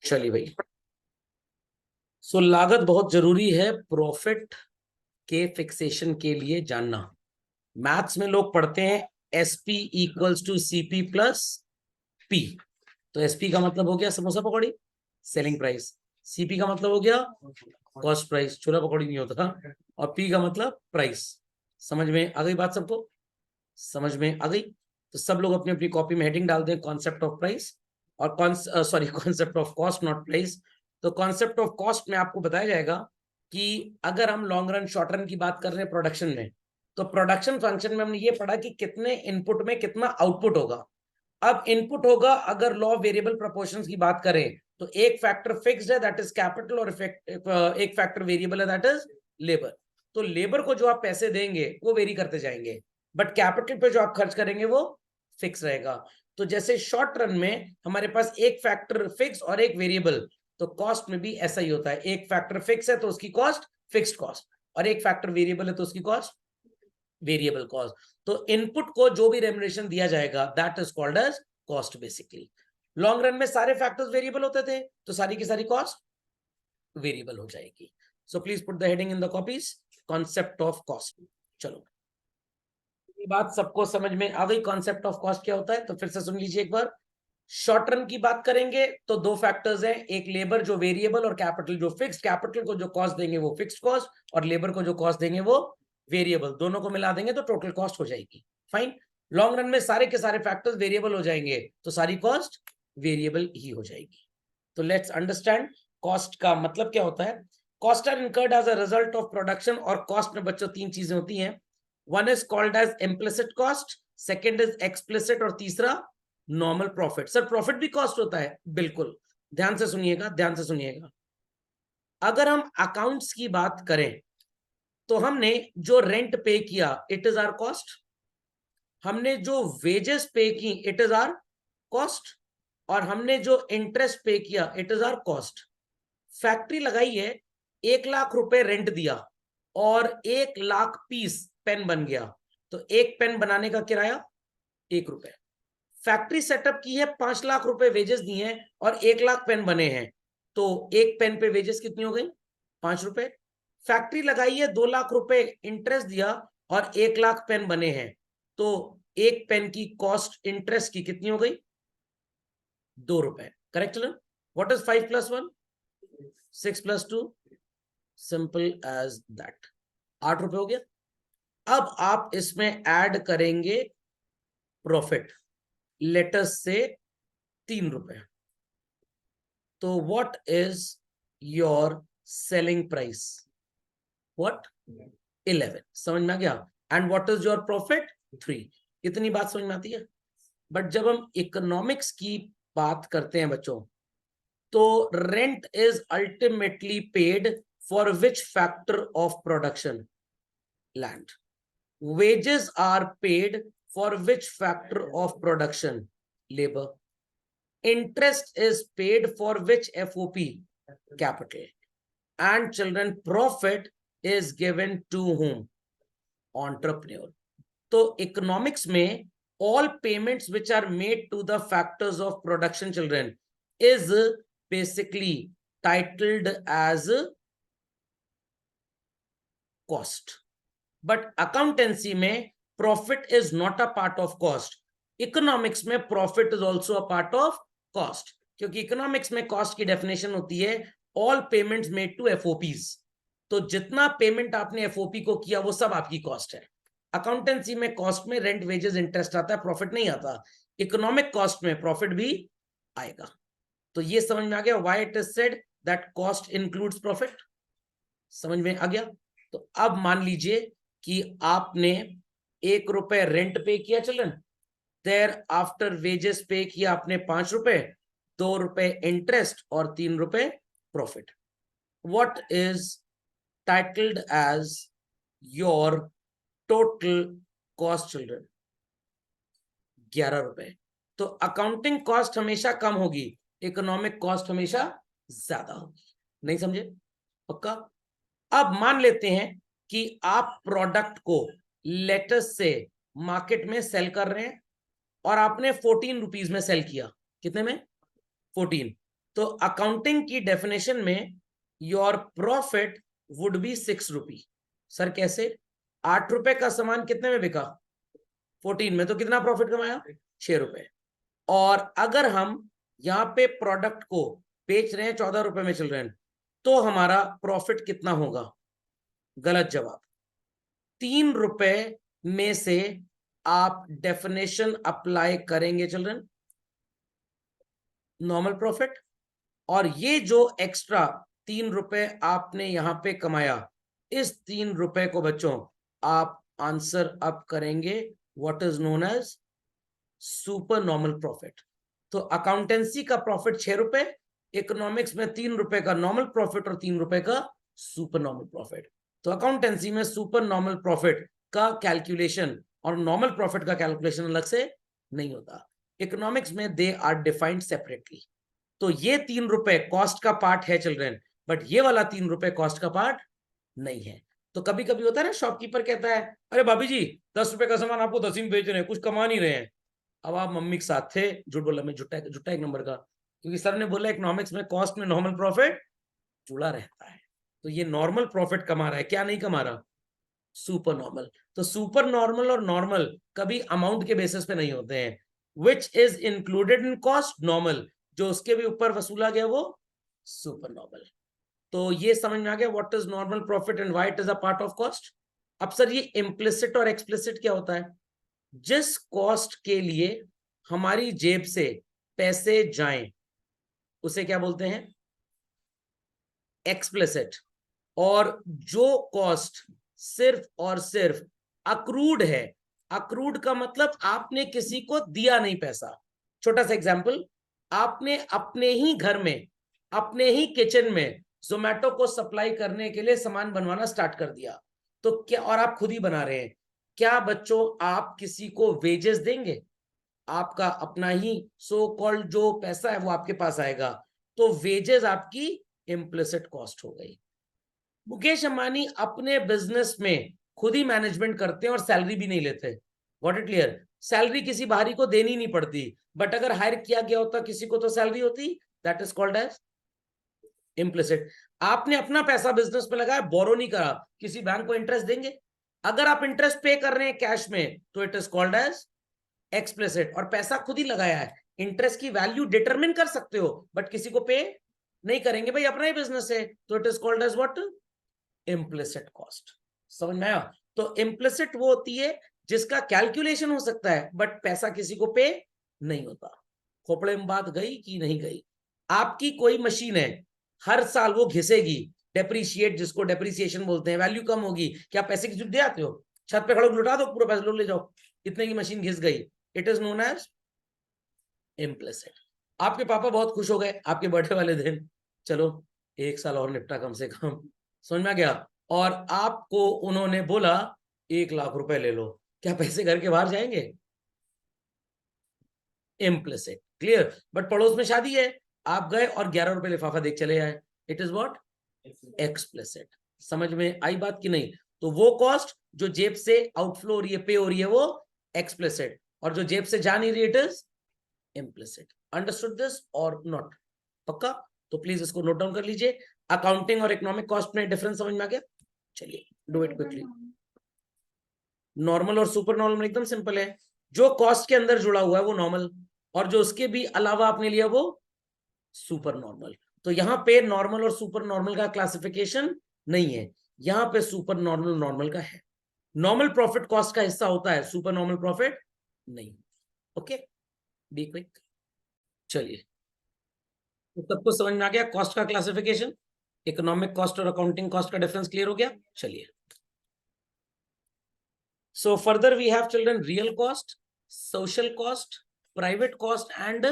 चलिए भाई, सो लागत बहुत जरूरी है प्रॉफिट के फिक्सेशन के लिए जानना। मैथ्स में लोग पढ़ते हैं SP equals to CP plus P. तो एसपी का मतलब हो गया समोसा पकौड़ी, सेलिंग प्राइस। सीपी का मतलब हो गया कॉस्ट प्राइस, छोला पकौड़ी नहीं होता था। और पी का मतलब प्राइस। समझ में आ गई बात सबको? समझ में आ गई? तो सब लोग अपनी अपनी कॉपी में हेडिंग डाल दें कॉन्सेप्ट ऑफ प्राइस और concept of cost, not price. तो कॉन्सेप्ट ऑफ कॉस्ट में आपको बताया जाएगा कि अगर हम लॉन्ग रन शॉर्ट रन की बात कर रहे हैं प्रोडक्शन में, तो प्रोडक्शन फंक्शन में हमने ये पढ़ा कि कितने इनपुट में कितना आउटपुट होगा। अब इनपुट होगा, अगर लॉ वेरिएबल प्रोपोर्शंस की बात करें तो एक फैक्टर फिक्स्ड है दैट इज कैपिटल, और एक फैक्टर वेरिएबल है दैट इज लेबर। तो लेबर को जो आप पैसे देंगे वो वेरी करते जाएंगे, बट कैपिटल पे जो आप खर्च करेंगे वो फिक्स रहेगा। तो जैसे शॉर्ट रन में हमारे पास एक फैक्टर फिक्स और एक वेरिएबल, तो कॉस्ट में भी ऐसा ही होता है। एक फैक्टर फिक्स है तो उसकी कॉस्ट फिक्स्ड कॉस्ट, और एक फैक्टर वेरिएबल है तो उसकी कॉस्ट वेरिएबल कॉस्ट। तो इनपुट को जो भी रेम्युनरेशन दिया जाएगा that is called as cost basically. Long run में सारे फैक्टर्स वेरिएबल होते थे तो सारी की सारी कॉस्ट वेरिएबल हो जाएगी। So please put the heading in the copies, concept of cost. चलो, ये बात सबको समझ में आ गई कॉन्सेप्ट ऑफ कॉस्ट क्या होता है? तो फिर से सुन लीजिए एक बार। शॉर्ट रन की बात करेंगे तो दो फैक्टर्स हैं, एक लेबर जो वेरिएबल और कैपिटल जो फिक्स्ड। कैपिटल को जो कॉस्ट देंगे वो फिक्स्ड कॉस्ट, और लेबर को जो कॉस्ट देंगे वो वेरिएबल। दोनों को मिला देंगे तो टोटल कॉस्ट हो जाएगी। फाइन। लॉन्ग रन में सारे के सारे फैक्टर्स वेरिएबल हो जाएंगे तो सारी कॉस्ट वेरिएबल ही हो जाएगी। तो लेट्स अंडरस्टैंड कॉस्ट का मतलब क्या होता है। Cost are incurred as a result of production. और कॉस्ट में बच्चों तीन चीजें होती हैं। One is called as implicit cost, second is explicit, और तीसरा नॉर्मल प्रॉफिट। सर प्रॉफिट भी कॉस्ट होता है? बिल्कुल, ध्यान से सुनिएगा, ध्यान से सुनिएगा। अगर हम अकाउंट्स की बात करें तो हमने जो रेंट पे किया इट इज आर कॉस्ट, हमने जो वेजेस पे की इट इज आर कॉस्ट, और हमने जो इंटरेस्ट पे किया it is our cost. Factory लगाई है, 1 लाख रुपए रेंट दिया और 1 लाख पीस पेन बन गया, तो एक पेन बनाने का किराया 1 रुपए। फैक्ट्री सेटअप की है, 5 लाख रुपए वेजेस दिए हैं और 1 लाख पेन बने हैं, तो एक पेन पे वेजेस कितनी हो गई? 5 रुपए। फैक्ट्री लगाई है, 2 लाख रुपए इंटरेस्ट दिया और 1 लाख पेन बने हैं, तो एक पेन की कॉस्ट इंटरेस्ट की कितनी हो गई? 2 रुपए। Correct children? What is 5 + 1? 6 + 2। Simple as that. 8 रुपए हो गया। अब आप इसमें ऐड करेंगे प्रॉफिट, लेटस से 3 रुपए। तो what is your selling price? What? 11। समझ में आ गया? And what is your profit? 3। इतनी बात समझ में आती है? बट जब हम इकोनॉमिक्स की बात करते हैं बच्चों, तो rent is ultimately paid for which factor of production? Land. Wages are paid for which factor of production? Labor. Interest is paid for which FOP? Capital. And children, profit is given to whom? Entrepreneur. तो economics में all payments which are made to the factors of production, children, is basically titled as cost. But accountancy में profit is not a part of cost. Economics में profit is also a part of cost, क्योंकि economics में cost की definition होती है all payments made to FOPs. तो जितना payment आपने एफओपी को किया वो सब आपकी कॉस्ट है। अकाउंटेंसी में कॉस्ट में रेंट, वेजेस, इंटरेस्ट आता है, प्रॉफिट नहीं आता। इकोनॉमिक कॉस्ट में प्रॉफिट भी आएगा। तो ये समझ में आ गया why it is said that cost includes profit? समझ में आ गया? तो अब मान लीजिए कि आपने 1 रुपए रेंट पे किया चिल्ड्रन, देयर आफ्टर वेजेस पे किया आपने 5 रुपए, 2 रुपए इंटरेस्ट और 3 रुपए profit. What is titled as your total cost children? 11 रुपए। तो अकाउंटिंग कॉस्ट हमेशा कम होगी, इकोनॉमिक कॉस्ट हमेशा ज्यादा होगी। नहीं समझे? पक्का? अब मान लेते हैं कि आप प्रोडक्ट को लेटेस्ट से मार्केट में सेल कर रहे हैं और आपने 14 रुपीज में सेल किया। कितने में? 14। तो अकाउंटिंग की डेफिनेशन में your profit would be 6 rupee. Sir कैसे? 8 रुपए का सामान कितने में बिका? 14 में, तो कितना प्रॉफिट कमाया? 6 रुपए। और अगर हम यहाँ पे प्रोडक्ट को बेच रहे हैं 14 रुपए में चल रहे हैं, तो हमारा प्रॉफिट कितना होगा? गलत जवाब। 3 रुपए में से आप डेफिनेशन अप्लाई करेंगे चिल्ड्रन, नॉर्मल प्रॉफिट, और ये जो एक्स्ट्रा 3 रुपए आपने यहां पे कमाया, इस 3 रुपए को बच्चों आप आंसर अप करेंगे what is known as super normal profit. तो अकाउंटेंसी का प्रॉफिट 6 रुपए, इकोनॉमिक्स में 3 रुपए का नॉर्मल प्रॉफिट और 3 रुपए का सुपर नॉर्मल प्रॉफिट। तो अकाउंटेंसी में सुपर नॉर्मल प्रॉफिट का कैलकुलेशन और नॉर्मल प्रॉफिट का कैलकुलेशन अलग से नहीं होता। इकोनॉमिक्स में दे आर डिफाइंड सेपरेटली। तो ये 3 रुपए कॉस्ट का पार्ट है चिल्ड्रन, बट ये वाला 3 रुपए कॉस्ट का पार्ट नहीं है। तो कभी कभी होता है ना, शॉपकीपर कहता है अरे भाभी जी 10 रुपए का सामान आपको 10 में बेच रहे हैं, कुछ कमा नहीं रहे हैं। अब आप मम्मी के साथ थे, झूठ बोला, मैं झूठा एक नंबर का, क्योंकि सर ने बोला इकोनॉमिक्स में कॉस्ट में नॉर्मल प्रॉफिट जुड़ा रहता है। तो ये नॉर्मल प्रॉफिट कमा रहा है, क्या नहीं कमा रहा? Super normal. तो सुपर नॉर्मल और नॉर्मल कभी अमाउंट के बेसिस पे नहीं होते हैं। Which is included in cost? Normal. जो उसके भी ऊपर वसूला गया वो सुपर नॉर्मल। तो ये समझ में आ गया what is normal profit and why it is a part of cost. अब सर ये इम्प्लिसिट और एक्सप्लिसिट क्या होता है? जिस कॉस्ट के लिए हमारी जेब से पैसे जाएं उसे क्या बोलते हैं? एक्सप्लिसिट। और जो कॉस्ट सिर्फ और सिर्फ अक्रूड है, अक्रूड का मतलब आपने किसी को दिया नहीं पैसा। छोटा सा एग्जांपल, आपने अपने ही घर में, अपने ही किचन में जोमेटो को सप्लाई करने के लिए सामान बनवाना स्टार्ट कर दिया, तो क्या, और आप खुद ही बना रहे हैं, क्या बच्चों आप किसी को वेजेस देंगे? आपका अपना ही सो कॉल्ड जो पैसा है वो आपके पास आएगा, तो वेजेस आपकी इम्प्लिसिट कॉस्ट हो गई। मुकेश अंबानी अपने बिजनेस में खुद ही मैनेजमेंट करते हैं और सैलरी भी नहीं लेते। What it clear? सैलरी किसी बाहरी को देनी नहीं पड़ती, बट अगर हायर किया गया होता किसी को तो सैलरी होती, that is called as implicit. आपने अपना पैसा बिजनेस में लगाया, बोरो नहीं करा, किसी बैंक को इंटरेस्ट देंगे? अगर आप इंटरेस्ट पे कर रहे हैं कैश में तो it is called as explicit. और पैसा खुद ही लगाया है, इंटरेस्ट की वैल्यू डिटरमिन कर सकते हो, बट किसी को पे नहीं करेंगे, भाई अपना ही बिजनेस है, तो it is called as what? Implicit cost. समझ में आया? तो इम्प्लिसिट वो होती है जिसका कैलकुलेशन हो सकता है बट पैसा किसी को पे नहीं होता। खोपड़े में बात गई कि नहीं गई? आपकी कोई मशीन है, हर साल वो घिसेगी, डेप्रिशिएट, जिसको डेप्रिसिएशन बोलते हैं, वैल्यू कम होगी, क्या पैसे की दे आते हो? छत पे खड़ो लुटा दो, पूरा पैसा लो, ले जाओ, इतने की मशीन घिस गई, it is known as implicit. आपके पापा बहुत खुश हो गए आपके बर्थडे वाले दिन, चलो 1 साल और निपटा कम से कम, समझ में आ गया, और आपको उन्होंने बोला 1 लाख रुपए ले लो, क्या पैसे घर के बाहर जाएंगे? इम्प्लिसिट। क्लियर? बट पड़ोस में शादी है, आप गए और 11 रुपए लिफाफा देख चले आए, इट इज व्हाट? एक्सप्लिसिट। समझ में आई बात कि नहीं? तो वो कॉस्ट जो जेब से आउटफ्लो हो रही है, पे हो रही है, वो एक्सप्लिसिट, और जो जेब से जा नहीं रही, it is implicit. Understood this और नॉट? पक्का? तो प्लीज इसको नोट डाउन कर लीजिए। अकाउंटिंग और इकोनॉमिक कॉस्ट में डिफरेंस समझ में आ गया? चलिए डू इट क्विकली। नॉर्मल और सुपर नॉर्मल एकदम सिंपल है, जो कॉस्ट के अंदर जुड़ा हुआ है वो नॉर्मल, और जो उसके भी अलावा आपने लिया वो सुपर नॉर्मल। तो यहां पे नॉर्मल और सुपर नॉर्मल का क्लासिफिकेशन नहीं है, यहां पे सुपर नॉर्मल नॉर्मल का है। नॉर्मल प्रॉफिट कॉस्ट का हिस्सा होता है, सुपर नॉर्मल प्रॉफिट नहीं। Okay, be quick. चलिए, तो सबको समझ में आ गया कॉस्ट का क्लासिफिकेशन, इकोनॉमिक कॉस्ट और अकाउंटिंग कॉस्ट का डिफरेंस क्लियर हो गया? चलिए, so further we have children real cost, social cost, private cost and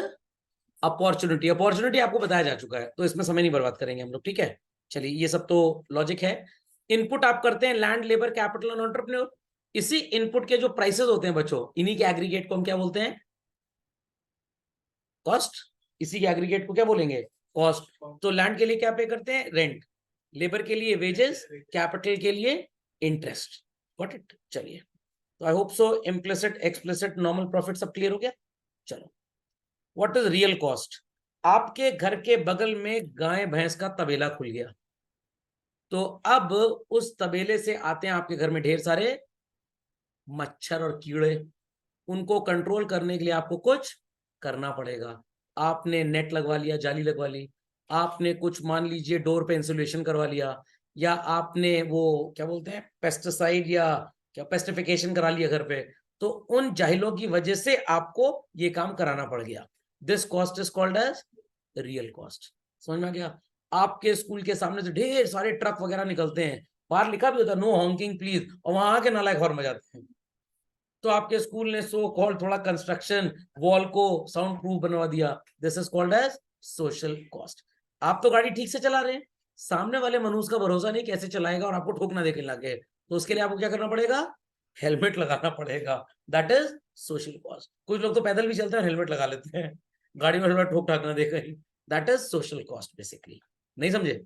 opportunity. Opportunity आपको बताया जा चुका है, तो इसमें समय नहीं बर्बाद करेंगे हम लोग, ठीक है? चलिए, ये सब तो लॉजिक है। इनपुट आप करते हैं लैंड, लेबर, कैपिटल और एंटरप्रेन्योर। इसी इनपुट के जो प्राइसेस होते हैं बच्चों, इन्हीं के एग्रीगेट को हम क्या बोलते हैं? कॉस्ट। इसी के एग्रीगेट को क्या बोलेंगे? कॉस्ट। तो लैंड के लिए क्या पे करते हैं? रेंट। लेबर के लिए वेजेस, कैपिटल के लिए इंटरेस्ट। Got it? चलिए, तो I hope so implicit, explicit, normal profit सब क्लियर हो गया। चलो, व्हाट इज रियल कॉस्ट? आपके घर के बगल में गाय भैंस का तबेला खुल गया, तो अब उस तबेले से आते हैं आपके घर में ढेर सारे मच्छर और कीड़े। उनको कंट्रोल करने के लिए आपको कुछ करना पड़ेगा। आपने नेट लगवा लिया, जाली लगवा ली, आपने कुछ मान लीजिए डोर पे इंसुलेशन करवा लिया, या आपने वो क्या बोलते हैं पेस्टिसाइड या क्या पेस्टिफिकेशन करा लिया घर पे, तो उन जाहिलों की वजह से आपको ये काम कराना पड़ गया। This cost is called as real cost. समझ में आ गया? आपके स्कूल के सामने से ढेर सारे ट्रक वगैरह निकलते हैं, बाहर लिखा भी होता है नो हॉन्किंग प्लीज, और वहां आके नालायक हॉर्न बजाते हैं। तो आपके स्कूल ने सो कॉल्ड थोड़ा कंस्ट्रक्शन वॉल को साउंड प्रूफ बनवा दिया, this is called as social cost. आप तो गाड़ी ठीक से चला रहे हैं, सामने वाले मनुष्य का भरोसा नहीं कैसे चलाएगा और आपको ठोकना देखे लगे, तो उसके लिए आपको क्या करना पड़ेगा? हेलमेट लगाना पड़ेगा, दैट इज सोशल कॉस्ट। कुछ लोग तो पैदल भी चलते हैं, हेलमेट लगा लेते हैं, गाड़ी में थोड़ा ठोक ठाक ना दे कहीं, that is social cost basically. नहीं समझे?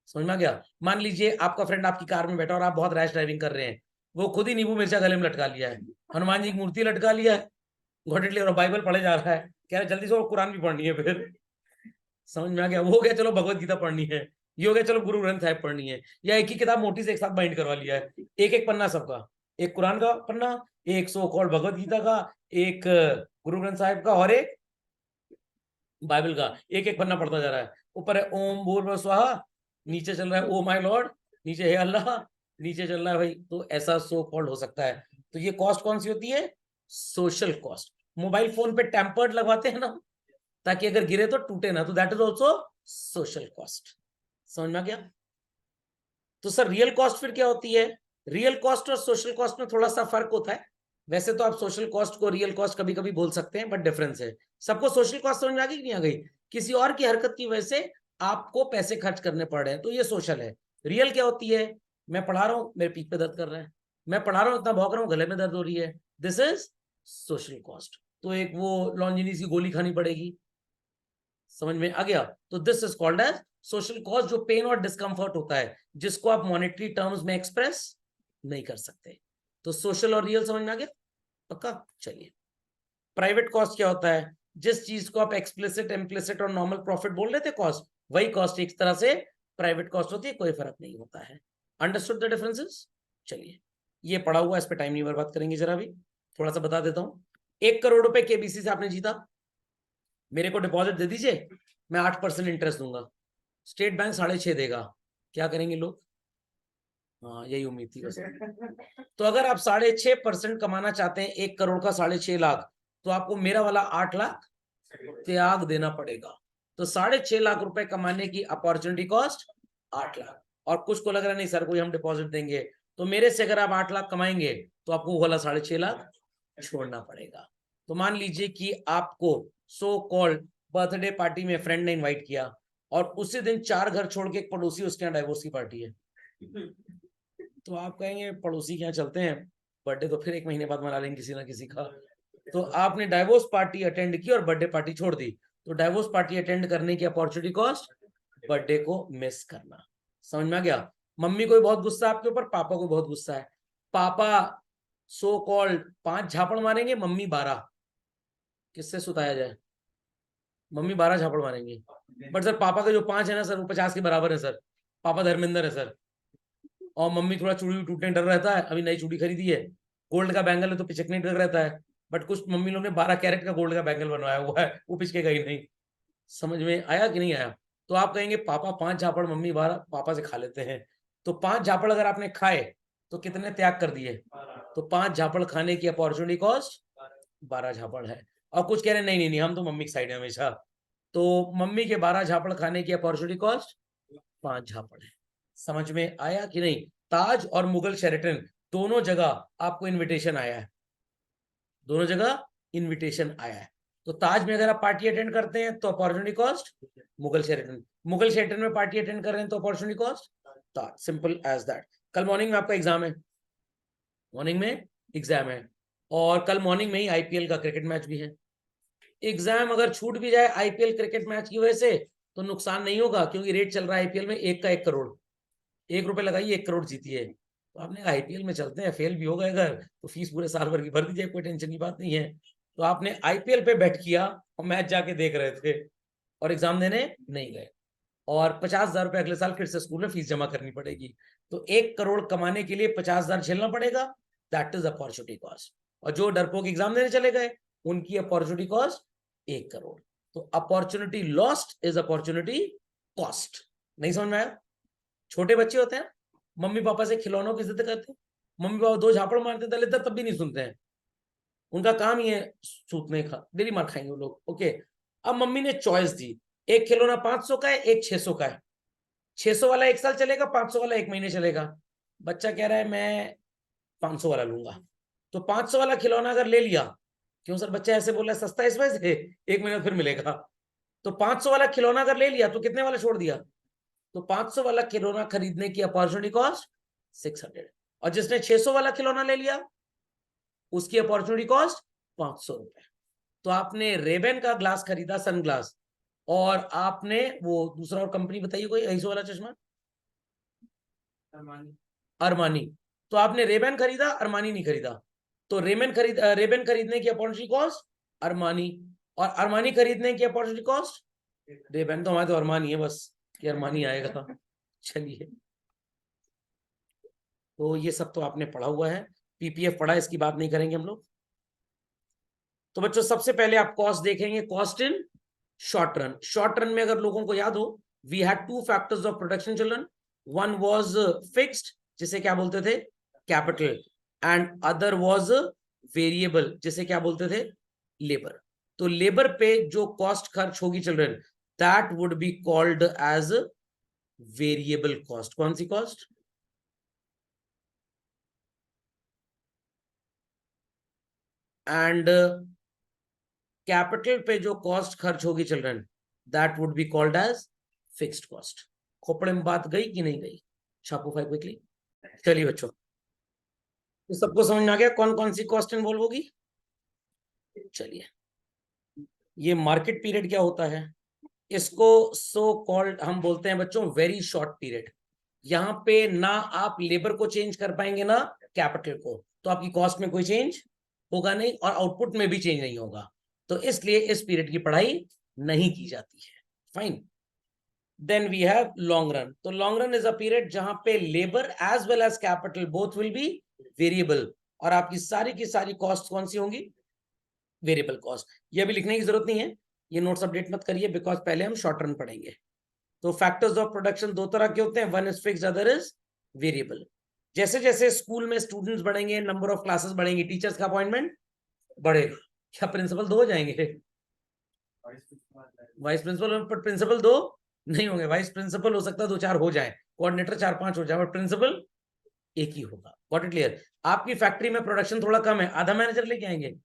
समझ में आ गया? मान लीजिए आपका फ्रेंड आपकी कार में बैठा और आप बहुत रैश ड्राइविंग कर रहे हैं, वो खुद ही नींबू मिर्चा गले में लटका लिया है, हनुमान जी की मूर्ति लटका लिया है घोटेट ले, और बाइबल पढ़े जा रहा है, कह रहे जल्दी से वो कुरान भी पढ़नी है फिर। समझ में आ गया? वो हो गया चलो भगवत गीता पढ़नी है, ये हो गया चलो गुरु ग्रंथ साहिब पढ़नी है, या एक ही किताब मोटी से एक साथ बाइंड करवा लिया है, एक एक पन्ना सबका, एक कुरान का पन्ना, एक सो कॉल्ड भगवत गीता का, एक गुरु ग्रंथ साहिब का, और एक बाइबल का, एक एक पन्ना पढ़ता जा रहा है। ऊपर है ओम भूर्भुवः स्वाहा, नीचे चल रहा है ओ माय लॉर्ड, नीचे हे अल्लाह, नीचे चल रहा है भाई। तो ऐसा सो कॉल्ड हो सकता है। तो ये कॉस्ट कौन सी होती है? Social cost. मोबाइल फोन पे टेम्पर्ड लगवाते हैं ना, ताकि अगर गिरे तो टूटे ना, तो that is also social cost. समझ में आ गया? तो सर रियल कॉस्ट फिर क्या होती है? रियल कॉस्ट और सोशल कॉस्ट में थोड़ा सा फर्क होता है। वैसे तो आप सोशल कॉस्ट को रियल कॉस्ट कभी कभी बोल सकते हैं, बट डिफरेंस है। सबको सोशल कॉस्ट समझ में आ गई कि नहीं आ गई? किसी और की हरकत की वजह से आपको पैसे खर्च करने पड़ रहे हैं, तो ये सोशल है। रियल क्या होती है? मैं पढ़ा रहा हूं, मेरे पीठ पे दर्द कर रहा है, मैं पढ़ा रहा हूं, इतना भौंक रहा हूं, गले में दर्द हो रही है, दिस इज सोशल कॉस्ट। तो एक वो लॉन्जिनीस की गोली खानी पड़ेगी। समझ में आ गया? तो this is called as social cost, जो पेन और डिस्कंफर्ट होता है, जिसको आप मॉनेटरी टर्म्स में एक्सप्रेस नहीं कर सकते। तो सोशल और रियल समझ में आ गया? पक्का? चलिए, प्राइवेट कॉस्ट क्या होता है? जिस चीज को आप एक्सप्लिसिट, इम्प्लिसिट और नॉर्मल प्रॉफिट बोल रहे थे कॉस्ट, वही कॉस्ट एक तरह से प्राइवेट कॉस्ट होती है, कोई फर्क नहीं होता है। Understood the differences? चलिए, ये पढ़ा हुआ, इस पे टाइम नहीं बर्बाद करेंगे, जरा भी थोड़ा सा बता देता हूं। 1 करोड़ रुपए केबीसी से आपने जीता, मेरे को डिपॉजिट दे दीजिए, मैं 8% इंटरेस्ट दूंगा। स्टेट बैंक 6.5 देगा, क्या करेंगे लोग? हाँ, यही उम्मीद थी वैसे। तो अगर आप 6.5% कमाना चाहते हैं 1 करोड़ का 6.5 लाख, तो आपको मेरा वाला 8 लाख त्याग देना पड़ेगा। तो 6.5 लाख रुपए कमाने की अपॉर्चुनिटी कॉस्ट 8 लाख। और कुछ को लग रहा नहीं सर कोई हम डिपॉजिट देंगे, तो मेरे से अगर आप 8 लाख कमाएंगे तो आपको वो वाला 6.5 लाख छोड़ना पड़ेगा। तो मान लीजिए कि आपको सो कॉल्ड बर्थडे पार्टी में फ्रेंड ने इनवाइट किया, और उसी दिन 4 घर छोड़ के एक पड़ोसी, उसके यहाँ डाइवोर्स की पार्टी है, तो आप कहेंगे पड़ोसी के यहाँ चलते हैं, बर्थडे तो फिर 1 महीने बाद मना लेंगे किसी ना किसी का। तो आपने डाइवोर्स पार्टी अटेंड की और बर्थडे पार्टी छोड़ दी, तो डाइवोर्स पार्टी अटेंड करने की अपॉर्चुनिटी कॉस्ट बर्थडे को मिस करना। समझ में आ गया? मम्मी को बहुत गुस्सा है आपके ऊपर, पापा को बहुत गुस्सा है, पापा सो कॉल्ड 5 झापड़ मारेंगे, मम्मी 12, किससे सुताया जाए? मम्मी 12 झापड़ मारेंगे, बट सर पापा के जो 5 है ना सर, वो 50 के बराबर है सर, पापा धर्मेंद्र है सर। और मम्मी थोड़ा चूड़ी टूटने डर रहता है, अभी नई चूड़ी खरीदी है, गोल्ड का बैंगल है तो पिचकने डर रहता है, बट कुछ मम्मी लोग ने 12 कैरेट का गोल्ड का बैंगल बनवाया हुआ है, वो पिचकेगा ही नहीं। समझ में आया कि नहीं आया? तो आप कहेंगे पापा 5 झापड़, मम्मी 12, पापा से खा लेते हैं। तो 5 झापड़ अगर आपने खाए तो कितने त्याग कर दिए? तो 5 झापड़ खाने की अपॉर्चुनिटी कॉस्ट 12 झापड़ है। और कुछ कह रहे नहीं नहीं नहीं, हम तो मम्मी की साइड है हमेशा, तो मम्मी के 12 झापड़ खाने की अपॉर्चुनिटी कॉस्ट 5 झापड़ है। समझ में आया कि नहीं? ताज और मुगल शेरेटन दोनों जगह आपको इनविटेशन आया है, दोनों जगह इनविटेशन आया है। तो ताज में अगर आप पार्टी अटेंड करते हैं तो opportunity cost Mughal Sheraton, Mughal Sheraton में पार्टी अटेंड कर रहे हैं तो opportunity cost Taj. Simple as that. कल मॉर्निंग में आपका एग्जाम है, मॉर्निंग में एग्जाम है, और कल मॉर्निंग में ही आईपीएल का क्रिकेट मैच भी है। एग्जाम अगर छूट भी जाए आईपीएल क्रिकेट मैच की वजह से तो नुकसान नहीं होगा, क्योंकि रेट चल रहा है आईपीएल में 1 का 1 करोड़, 1 रुपए लगाइए 1 करोड़ जीतिए। तो आपने आईपीएल में चलते हैं, फेल भी हो गए अगर तो फीस पूरे साल भर की भर दीजिए, कोई टेंशन की बात नहीं है। तो आपने आईपीएल पे बेट किया और मैच जाके देख रहे थे, और एग्जाम देने नहीं गए, और 50,000 रुपए अगले साल फिर से स्कूल में फीस जमा करनी पड़ेगी। तो 1 करोड़ कमाने के लिए 50,000 झेलना पड़ेगा, दैट इज अपॉर्चुनिटी कॉस्ट। और जो डरपोक एग्जाम देने चले गए उनकी अपॉर्चुनिटी कॉस्ट 1 करोड़। तो opportunity lost is opportunity cost. नहीं समझ में आया? छोटे बच्चे होते हैं, मम्मी पापा से खिलौनों की जिद करते हैं, मम्मी पापा 2 झापड़ मारते दलितर तब भी नहीं सुनते हैं, उनका काम ही है सूतने का, डेली मार खाएंगे वो लोग। ओके, अब मम्मी ने चॉइस दी, एक खिलौना 500 का है, एक 600 का है। 600 वाला 1 साल चलेगा, 500 वाला 1 महीने चलेगा। बच्चा कह रहा है मैं 500 वाला लूंगा। तो 500 वाला खिलौना अगर ले लिया, क्यों सर बच्चा ऐसे बोल रहा है, सस्ता इस वजह से 1 महीना फिर मिलेगा। तो 500 वाला खिलौना अगर ले लिया तो कितने वाला छोड़ दिया? तो 500 वाला खिलौना खरीदने की अपॉर्चुनिटी कॉस्ट 600, और जिसने 600 वाला खिलौना ले लिया उसकी अपॉर्चुनिटी कॉस्ट 500 रुपए। तो आपने रेबेन का ग्लास खरीदा, सन ग्लास, और आपने वो दूसरा और कंपनी बताइए कोई ऐसा वाला चश्मा, अरमानी। तो आपने रेबेन खरीदा, अरमानी नहीं खरीदा। तो रेबेन खरीदने की अपॉर्चुनिटी कॉस्ट अरमानी, और अरमानी खरीदने की अपॉर्चुनिटी कॉस्ट रेबेन। तो हमारे तो अरमानी है बस, कि अरमानी आएगा। चलिए, तो ये सब तो आपने पढ़ा हुआ है, पीपीएफ पढ़ा, इसकी बात नहीं करेंगे हम लोग। तो बच्चों सबसे पहले आप कॉस्ट देखेंगे, cost in short run. Short run में अगर लोगों को याद हो, we had 2 factors of production children, one was fixed जिसे क्या बोलते थे, capital, and other was variable जिसे क्या बोलते थे, लेबर। तो लेबर पे जो कॉस्ट खर्च होगी children, that would be called as variable cost. कौन सी कॉस्ट? एंड कैपिटल पे जो कॉस्ट खर्च होगी children, that would be called as fixed cost. खोपड़े में बात गई कि नहीं गई? छापो फाइव क्विकली। चलिए बच्चों, तो सबको समझ में आ गया कौन कौन सी कॉस्ट इन्वॉल्व होगी? चलिए, ये मार्केट पीरियड क्या होता है? इसको सो कॉल्ड हम बोलते हैं बच्चों वेरी शॉर्ट पीरियड। यहाँ पे ना आप लेबर को चेंज कर पाएंगे ना कैपिटल को, तो आपकी कॉस्ट में कोई चेंज होगा नहीं और आउटपुट में भी चेंज नहीं होगा। तो इसलिए इस पीरियड की पढ़ाई नहीं की जाती है। Fine. Then we have long run. तो long run is a period जहां पे labour as well as capital both will be variable, और आपकी सारी की सारी कॉस्ट कौन सी होंगी? Variable cost. ये अभी लिखने की जरूरत नहीं है, ये नोट्स अपडेट मत करिए, बिकॉज पहले हम शॉर्ट रन पढ़ेंगे। तो फैक्टर्स ऑफ प्रोडक्शन 2 तरह के होते हैं, one is fixed, other is variable. जैसे जैसे स्कूल में स्टूडेंट्स बढ़ेंगे, नंबर ऑफ क्लासेस बढ़ेंगे, टीचर्स का अपॉइंटमेंट बढ़ेगा। क्या प्रिंसिपल 2 हो जाएंगे? वाइस प्रिंसिपल, पर प्रिंसिपल 2 नहीं होंगे। वाइस प्रिंसिपल हो सकता है 2-4 हो जाए, कोऑर्डिनेटर 4-5 हो जाए, बट प्रिंसिपल एक ही होगा। Got it clear? आपकी फैक्ट्री में प्रोडक्शन थोड़ा कम है, आधा मैनेजर लेके आएंगे?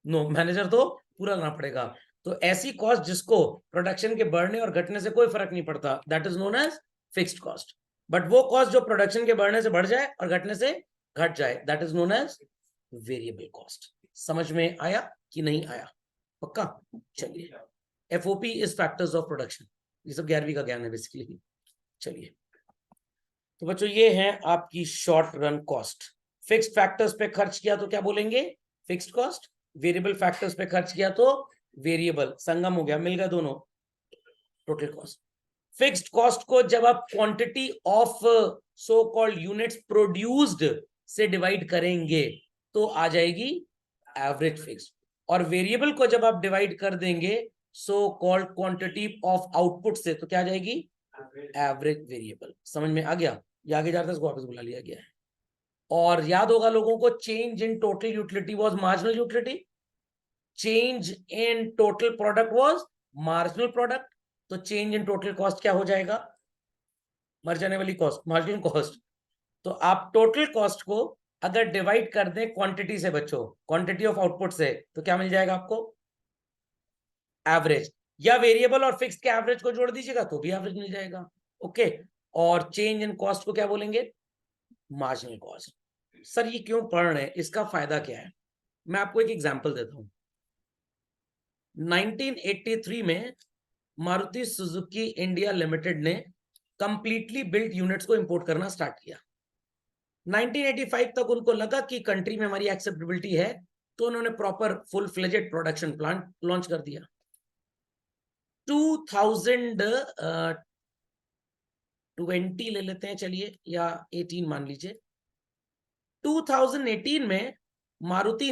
नो, मैनेजर तो पूरा लाना पड़ेगा। तो ऐसी कॉस्ट जिसको प्रोडक्शन के बढ़ने और घटने से कोई फर्क नहीं पड़ता, that is known as fixed cost. But वो कॉस्ट जो प्रोडक्शन के बढ़ने से बढ़ जाए और घटने से घट जाए, that is known as variable cost. समझ में आया कि नहीं आया? पक्का? चलिए, FOP is factors of production. ये सब 11वीं का ज्ञान है बेसिकली। चलिए, तो बच्चों ये है आपकी short run cost. Fixed factors पे खर्च किया तो क्या बोलेंगे? Fixed cost. वेरिएबल फैक्टर्स पे खर्च किया तो वेरिएबल। संगम हो गया, मिल गया दोनों, टोटल कॉस्ट। फिक्स्ड कॉस्ट को जब आप quantity of so called units produced से डिवाइड करेंगे तो आ जाएगी एवरेज फिक्स्ड, और वेरिएबल को जब आप डिवाइड कर देंगे so called quantity of output से तो क्या आ जाएगी? Average variable. समझ में आ गया? ये आगे जाता है, इसको वापस बुला लिया गया है। और याद होगा लोगों को, change in total utility was marginal utility, change in total product was marginal product. तो चेंज इन टोटल कॉस्ट क्या हो जाएगा? मर जाने वाली कॉस्ट, मार्जिनल कॉस्ट। तो आप टोटल कॉस्ट को अगर डिवाइड कर दें क्वांटिटी से बच्चों, क्वांटिटी ऑफ आउटपुट से, तो क्या मिल जाएगा आपको? एवरेज। या वेरिएबल और फिक्स्ड के एवरेज को जोड़ दीजिएगा तो भी एवरेज मिल जाएगा। ओके, और चेंज इन कॉस्ट को क्या बोलेंगे? Marginal cost. सर ये क्यों पढ़ रहे हैं, इसका फायदा क्या है? मैं आपको एक एग्जांपल देता हूं। 1983 में मारुति सुजुकी इंडिया लिमिटेड ने कंप्लीटली बिल्ट यूनिट्स को इंपोर्ट करना स्टार्ट किया। 1985 तक उनको लगा कि कंट्री में हमारी एक्सेप्टेबिलिटी है, तो उन्होंने proper full fledged production plant launch कर दिया। 2020 ले लेते हैं चलिए, या 18 मान लीजिए। 2018 में मारुति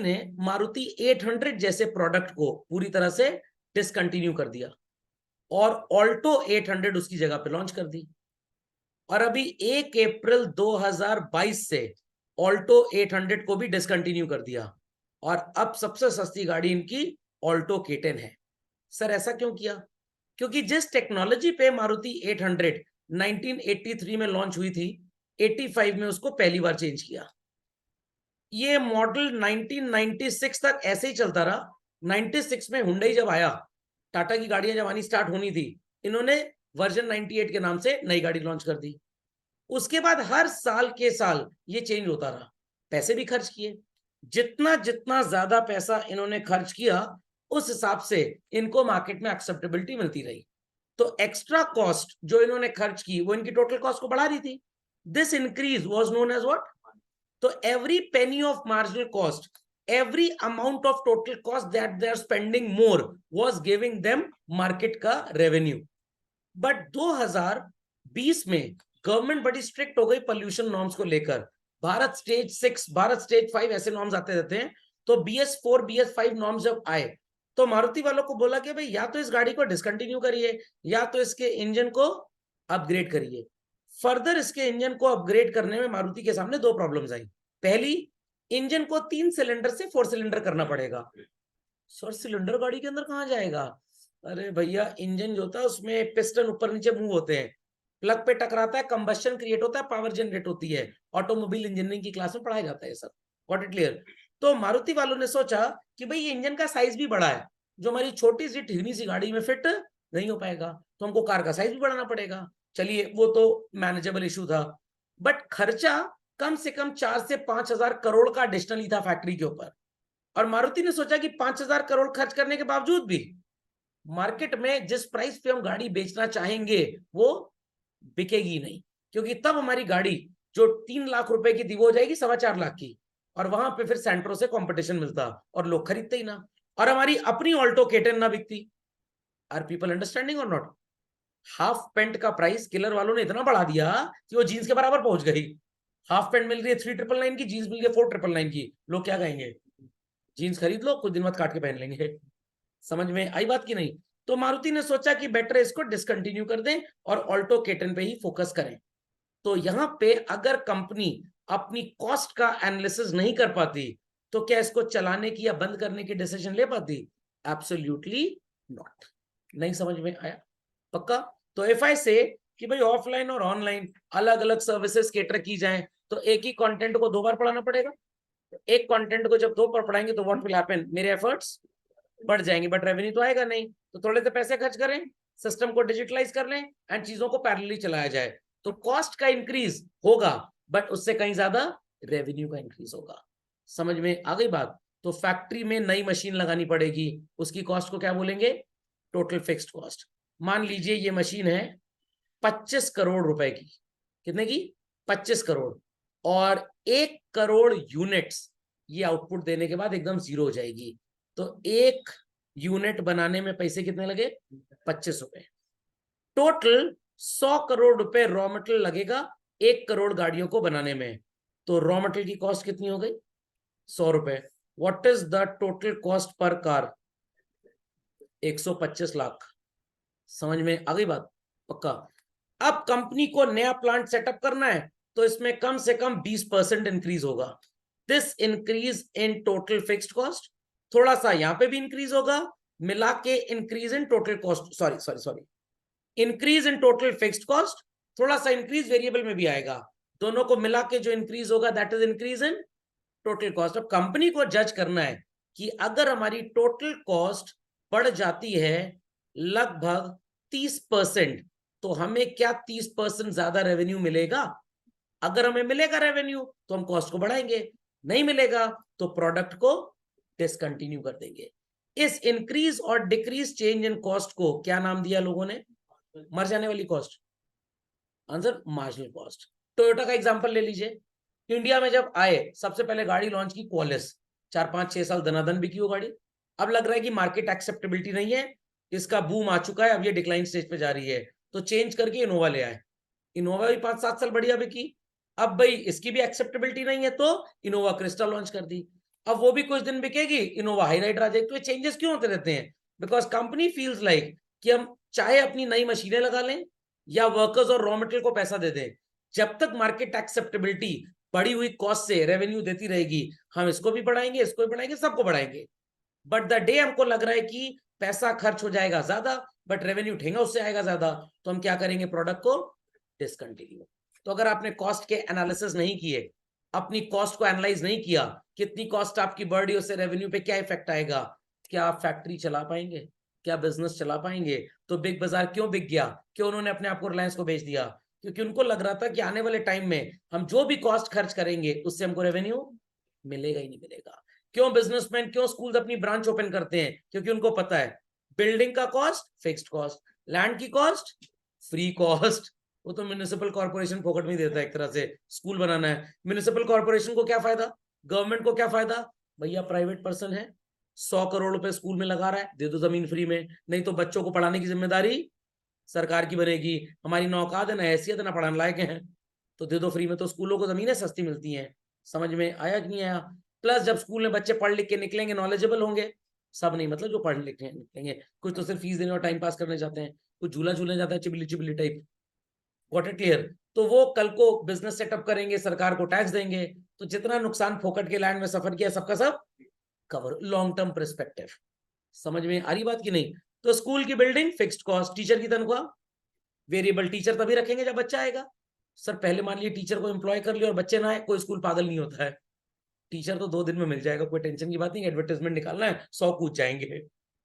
800 जैसे प्रोडक्ट को पूरी तरह से डिसकंटिन्यू कर दिया और ऑल्टो 800 उसकी जगह पे लॉन्च कर दी। और अभी 1 अप्रैल 2022 से ऑल्टो 800 को भी डिसकंटिन्यू कर दिया और अब सबसे सस्ती गाड़ी इनकी ऑल्टो K10 है। सर ऐसा क्यों किया? क्योंकि जिस टेक्नोलॉजी पे मारुति 800 1983 में लॉन्च हुई थी, 85 में उसको पहली बार चेंज किया। ये मॉडल 1996 तक ऐसे ही चलता रहा। 96 में हुंडई जब आया, टाटा की गाड़ियां जब आनी स्टार्ट होनी थी, इन्होंने वर्जन 98 के नाम से नई गाड़ी लॉन्च कर दी। उसके बाद हर साल के साल ये चेंज होता रहा। पैसे भी खर्च किए, जितना जितना ज्यादा पैसा इन्होंने खर्च किया उस हिसाब से इनको मार्केट में एक्सेप्टेबिलिटी मिलती रही। तो एक्स्ट्रा कॉस्ट जो इन्होंने खर्च की वो इनकी टोटल कॉस्ट को बढ़ा रही थी। This increase was known as what? तो every penny of marginal cost, every amount of total cost that they are spending more was giving them market का revenue. But 2020 में गवर्नमेंट बड़ी स्ट्रिक्ट हो गई पोल्यूशन नॉर्म्स को लेकर। Bharat stage 6, Bharat stage 5 ऐसे norms आते रहते हैं। तो BS4 BS5 नॉर्म्स जब आए तो मारुति वालों को बोला कि भाई या तो इस गाड़ी को डिसकंटिन्यू करिए या तो इसके इंजन को अपग्रेड करिए। फर्दर इसके इंजन को अपग्रेड करने में मारुति के सामने दो प्रॉब्लम्स आई। पहली, इंजन को 3 सिलेंडर से 4 सिलेंडर करना पड़ेगा। सर सिलेंडर गाड़ी के अंदर कहां जाएगा? अरे भैया, इंजन जो होता है उसमें पिस्टन ऊपर नीचे मूव होते हैं, प्लग पे टकराता है, कंबस्शन क्रिएट होता है, पावर जनरेट होती है। ऑटोमोबाइल इंजीनियरिंग की क्लास में पढ़ाया जाता है सब। Got it clear? तो मारुति वालों ने सोचा कि भाई ये इंजन का साइज भी बड़ा है, जो हमारी छोटी सी ठिगनी सी गाड़ी में फिट नहीं हो पाएगा, तो हमको कार का साइज भी बढ़ाना पड़ेगा। चलिए वो तो मैनेजेबल इशू था, बट खर्चा कम से कम 4 से 5 हजार करोड़ का एडिशनली था फैक्ट्री के ऊपर। और मारुति ने सोचा कि 5 हजार करोड़ खर्च करने के बावजूद भी मार्केट में जिस प्राइस पे हम गाड़ी बेचना चाहेंगे वो बिकेगी नहीं, क्योंकि तब हमारी गाड़ी जो 3 लाख रुपए की थी वो हो जाएगी 4.25 लाख की, और वहां पे फिर सेंट्रो से कंपटीशन मिलता और लोग खरीदते ही ना, और हमारी अपनी ऑल्टो K10 ना बिकती। आर पीपल अंडरस्टैंडिंग और नॉट? हाफ पेंट का प्राइस किलर वालों ने इतना बढ़ा दिया कि वो जीन्स के बराबर पहुंच गई। हाफ पेंट मिल रही है 3999 की, जीन्स मिल रही है 4999 की। लोग क्या कहेंगे? जीन्स खरीद लो, कुछ दिन बाद काट के पहन लेंगे। समझ में आई बात की नहीं? तो मारुति ने सोचा कि बेटर इसको डिसकंटिन्यू कर दें और ऑल्टो K10 पे ही फोकस करें। तो यहां पे अगर कंपनी अपनी कॉस्ट का एनालिसिस नहीं कर पाती तो क्या इसको चलाने की या बंद करने की डिसीजन ले पाती? Absolutely not. नहीं समझ में आया? पक्का? तो इफ आई से कि भाई ऑफलाइन और ऑनलाइन अलग अलग सर्विसेज केटर की जाए तो एक ही कंटेंट को 2 बार पढ़ाना पड़ेगा। एक कंटेंट को जब 2 बार पढ़ाएंगे तो व्हाट विल हैपन? मेरे एफर्ट्स बढ़ जाएंगे बट रेवेन्यू तो आएगा नहीं। तो थोड़े से पैसे खर्च करें, सिस्टम को डिजिटलाइज कर लें एंड चीजों को पैरेलली चलाया जाए, तो कॉस्ट का इंक्रीज होगा बट उससे कहीं ज्यादा रेवेन्यू का इंक्रीज होगा। समझ में आ गई बात? तो फैक्ट्री में नई मशीन लगानी पड़ेगी, उसकी कॉस्ट को क्या बोलेंगे? Total fixed cost. मान लीजिए ये मशीन है 25 करोड़ रुपए की। कितने की? 25 करोड़। और 1 करोड़ यूनिट्स ये आउटपुट देने के बाद एकदम जीरो हो जाएगी। तो 1 यूनिट बनाने में पैसे कितने लगे? 25 रुपए। टोटल 100 करोड़ रुपए रॉ मटेरियल लगेगा 1 करोड़ गाड़ियों को बनाने में। तो रॉ मटेरियल की कॉस्ट कितनी हो गई? 100 रुपए। What is the total cost per car? 125 lakh. समझ में आ गई बात? पक्का? अब कंपनी को नया प्लांट सेटअप करना है तो इसमें कम से कम 20% इंक्रीज होगा। This increase in total fixed cost, थोड़ा सा यहां पे भी इंक्रीज होगा, मिला के increase in total cost, sorry increase in total fixed cost, थोड़ा सा इंक्रीज वेरिएबल में भी आएगा, दोनों को मिला के जो इंक्रीज होगा that is increase in total cost. अब कंपनी को जज करना है कि अगर हमारी टोटल कॉस्ट बढ़ जाती है लगभग 30%, तो हमें क्या 30% ज्यादा रेवेन्यू मिलेगा? अगर हमें मिलेगा रेवेन्यू तो हम कॉस्ट को बढ़ाएंगे, नहीं मिलेगा तो प्रोडक्ट को डिसकंटिन्यू कर देंगे। इस इंक्रीज और डिक्रीज चेंज इन कॉस्ट को क्या नाम दिया लोगों ने? मर जाने वाली cost. Answer marginal cost. Toyota का एग्जांपल ले लीजिए। इंडिया में जब आए सबसे पहले गाड़ी लॉन्च की क्वालिस, 4 5 6 साल दनादन बिकी वो गाड़ी। अब लग रहा है कि मार्केट एक्सेप्टेबिलिटी नहीं है, इसका बूम आ चुका है, अब ये डिक्लाइन स्टेज पे जा रही है, तो चेंज करके इनोवा ले आए। इनोवा भी 5-7 साल बढ़िया बिकी। अब भाई इसकी भी एक्सेप्टेबिलिटी नहीं है, तो इनोवा क्रिस्टा लॉन्च कर दी। अब वो भी कुछ दिन बिकेगी, इनोवा हाई राइडर आ जाएगी। तो ये चेंजेस क्यों होते रहते हैं? बिकॉज कंपनी फील्स लाइक कि हम चाहे अपनी नई मशीनें लगा लें या वर्कर्स और रॉ मटेरियल को पैसा दे दें, जब तक मार्केट एक्सेप्टेबिलिटी बढ़ी हुई कॉस्ट से रेवेन्यू देती रहेगी, हम इसको भी बढ़ाएंगे, इसको भी बढ़ाएंगे, सबको बढ़ाएंगे। बट द डे हमको लग रहा है कि पैसा खर्च हो जाएगा ज्यादा बट रेवेन्यू ठेंगा उससे आएगा ज्यादा, तो हम क्या करेंगे? प्रोडक्ट को डिसकंटिन्यू। तो अगर आपने कॉस्ट के एनालिसिस नहीं किए, अपनी कॉस्ट को एनालाइज नहीं किया, कितनी कॉस्ट आपकी बढ़ रही है, उससे रेवेन्यू पे क्या इफेक्ट आएगा, क्या आप फैक्ट्री चला पाएंगे, क्या बिजनेस चला पाएंगे? तो बिग बाजार क्यों बिक गया? क्यों उन्होंने अपने आप को रिलायंस को बेच दिया? क्योंकि उनको लग रहा था कि आने वाले टाइम में हम जो भी कॉस्ट खर्च करेंगे उससे हमको रेवेन्यू मिलेगा ही नहीं मिलेगा। क्यों बिजनेसमैन, क्यों स्कूल अपनी ब्रांच ओपन करते हैं? क्योंकि उनको पता है बिल्डिंग का कॉस्ट फिक्स्ड कॉस्ट, लैंड की कॉस्ट फ्री कॉस्ट। वो तो म्युनिसिपल कॉर्पोरेशन फोकट में देता है एक तरह से। स्कूल बनाना है, म्युनिसिपल कॉर्पोरेशन को क्या फायदा, गवर्नमेंट को क्या फायदा? भैया प्राइवेट पर्सन है, 100 करोड़ रुपए स्कूल में लगा रहा है, दे दो जमीन फ्री में, नहीं तो बच्चों को पढ़ाने की जिम्मेदारी सरकार की बनेगी। हमारी ना औकात है, ना हैसियत है, ना पढ़ाने लायक है, तो दे दो फ्री में। तो स्कूलों को जमीनें सस्ती मिलती हैं। समझ में आया कि नहीं आया? प्लस जब स्कूल में बच्चे पढ़ लिख के निकलेंगे, नॉलेजेबल होंगे, सब नहीं मतलब जो पढ़ लिख निकलेंगे, कुछ तो सिर्फ फीस देने और टाइम पास करने जाते हैं, कुछ झूला झूलने जाता है चिबिली चिबिली टाइप। Got it clear? तो वो कल को बिजनेस सेटअप करेंगे, सरकार को टैक्स देंगे, तो जितना नुकसान फोकट के लैंड में सफर किया सबका सब कवर, लॉन्ग टर्म परस्पेक्टिव। समझ में आ रही बात की नहीं? तो स्कूल की बिल्डिंग फिक्स्ड कॉस्ट, टीचर की तनख्वाह वेरिएबल, टीचर तभी रखेंगे जब बच्चा आएगा। सर पहले मान लिए टीचर को एम्प्लॉय कर लिया और बच्चे ना आए, कोई स्कूल पागल नहीं होता है। टीचर तो 2 दिन में मिल जाएगा, कोई टेंशन की बात नहीं। एडवर्टाइजमेंट निकालना है, 100 कूद जाएंगे,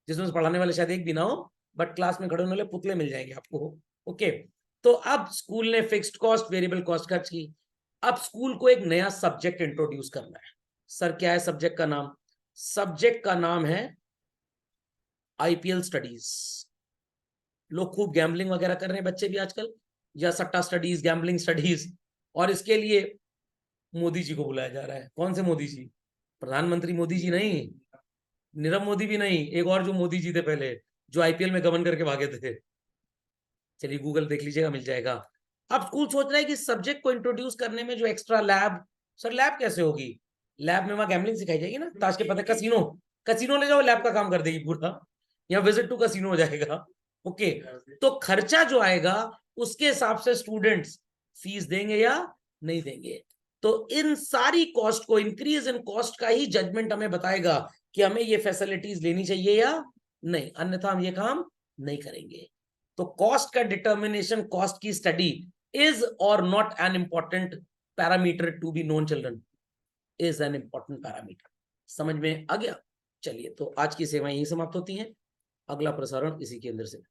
जिसमें पढ़ाने वाले शायद एक भी ना हो, बट क्लास में खड़े होने वाले पुतले मिल जाएंगे आपको। ओके, तो अब स्कूल ने फिक्स्ड कॉस्ट वेरिएबल कॉस्ट खर्च की। अब स्कूल को एक नया सब्जेक्ट इंट्रोड्यूस करना है। सर क्या है सब्जेक्ट का नाम? सब्जेक्ट का नाम है आईपीएल स्टडीज। लोग खूब गैम्बलिंग वगैरह कर रहे हैं बच्चे भी आजकल, या सट्टा स्टडीज, गैम्बलिंग स्टडीज, और इसके लिए मोदी जी को बुलाया जा रहा है। कौन से मोदी जी? प्रधानमंत्री मोदी जी नहीं, नीरव मोदी भी नहीं, एक और जो मोदी जी थे पहले, जो आईपीएल में गबन करके भागे थे। चलिए गूगल देख लीजिएगा, मिल जाएगा। अब स्कूल सोच रहा है कि सब्जेक्ट को इंट्रोड्यूस करने में जो एक्स्ट्रा लैब, सर लैब कैसे होगी? लैब में वहां गैम्बलिंग सिखाई जाएगी ना, ताश के पत्ते, कसिनो, कसिनो ले जाओ, लैब का काम कर देगी पूरा, या विजिट टू कसिनो हो जाएगा। ओके, तो खर्चा जो आएगा उसके हिसाब से स्टूडेंट्स फीस देंगे या नहीं देंगे। तो इन सारी कॉस्ट को, इंक्रीज इन कॉस्ट का ही जजमेंट हमें बताएगा कि हमें ये फैसिलिटीज लेनी चाहिए या नहीं, अन्यथा हम ये काम नहीं करेंगे। तो कॉस्ट का डिटर्मिनेशन, कॉस्ट की study is or not an important parameter to be known children, is an important parameter. समझ में आ गया? चलिए, तो आज की सेवाएं यही समाप्त होती हैं। अगला प्रसारण इसी केंद्र से।